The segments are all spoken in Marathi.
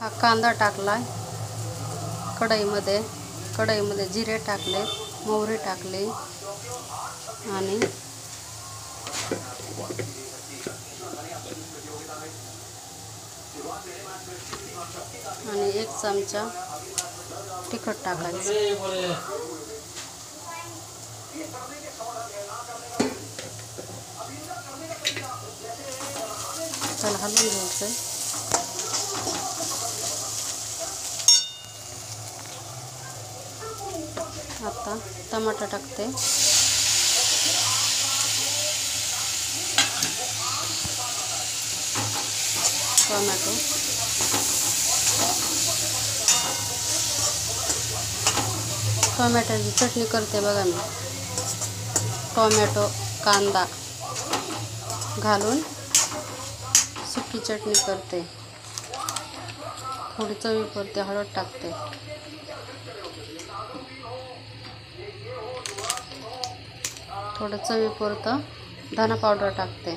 हा कांदा टाकला कढईमध्ये जिरे टाकले, मोहरी टाकले आणि एक चमचा तिखट टाकायचं। त्याला हलवून घ्यायचं। आता टमाटर टाकते, टोमॅटो, टोमॅटोची चटणी करते बघा मी। टोमॅटो कांदा घालून सुकी चटणी करते। थोडी चवीपुरती हळद टाकते, थोडं चवीपुरतं धना पावडर टाकते।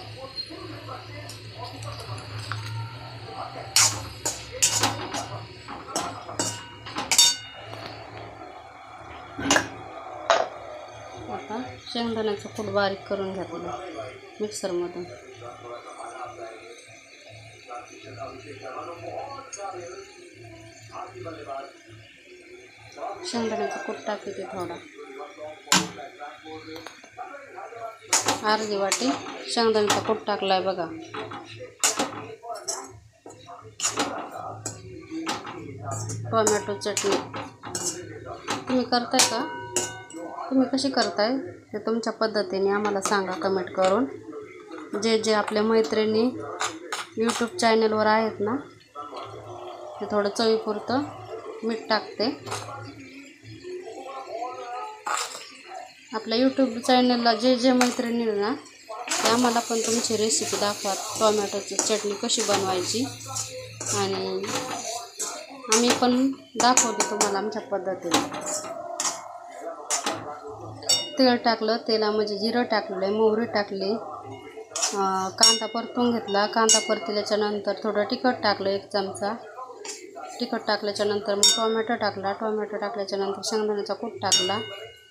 आता शेंगदाण्याचं कूट बारीक करून घेतलं मिक्सरमधून। शेंगदाण्याचं कूट टाकते थोडा, अर्धी वाटी शेंगदाण्याचा कूट टाकलाय बघा। टोमॅटो चटणी तुम्ही करताय का? तुम्ही कशी करताय ते तुमच्या पद्धतीने आम्हाला सांगा कमेंट करून। जे आपल्या मैत्रिणी यूट्यूब चॅनलवर आहेत ना, ते थोडं चवीपुरतं मीठ टाकते। आपल्या यूट्यूब चॅनलला जे मैत्रिणी ना, ते आम्हाला पण तुमची रेसिपी दाखवा, टोमॅटोची चटणी कशी बनवायची, आणि आम्ही पण दाखवतो तुम्हाला आमच्या पद्धतीने। तेल टाकलं, तेलामध्ये जिरं टाकलं, मोहरी टाकली, कांदा परतून घेतला। कांदा परतल्याच्या नंतर थोडं तिखट टाकलं, 1 चमचा तिखट टाकल्याच्या नंतर मग टोमॅटो टाकला। टोमॅटो टाकल्याच्या नंतर शेंगदाण्याचा कूट टाकला,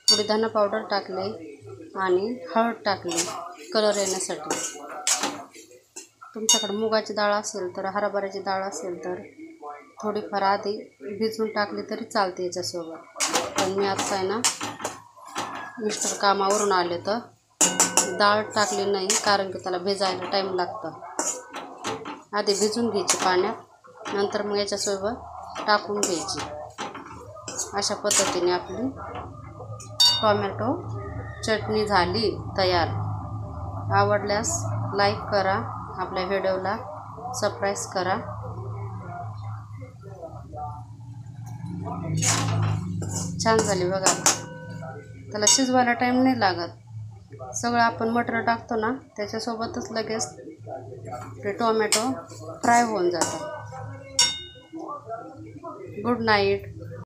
थोडी धना पावडर टाकले आणि हळद टाकली कलर येण्यासाठी। तुमच्याकडे मुगाची डाळ असेल तर, हरभऱ्याची डाळ असेल तर थोडीफार आधी भिजवून टाकली तरी चालते याच्यासोबत। पण मी आता आहे ना, मिस्टर कामावरून आले तर डाळ टाकली नाही, कारण की त्याला भिजायला टाईम लागतं। आधी भिजून घ्यायची पाण्यात, नंतर मग याच्यासोबत टाकून घ्यायची। अशा पद्धतीने आपली टोमॅटो चटणी झाली तयार। आवडल्यास लाईक करा, आपल्या व्हिडिओला सबस्क्राईब करा। छान झाली बघा। त्याला शिजवायला टाईम नाही लागत, सगळं आपण मटर टाकतो ना त्याच्यासोबतच लगेच ते टोमॅटो फ्राय होऊन जातं। Good night.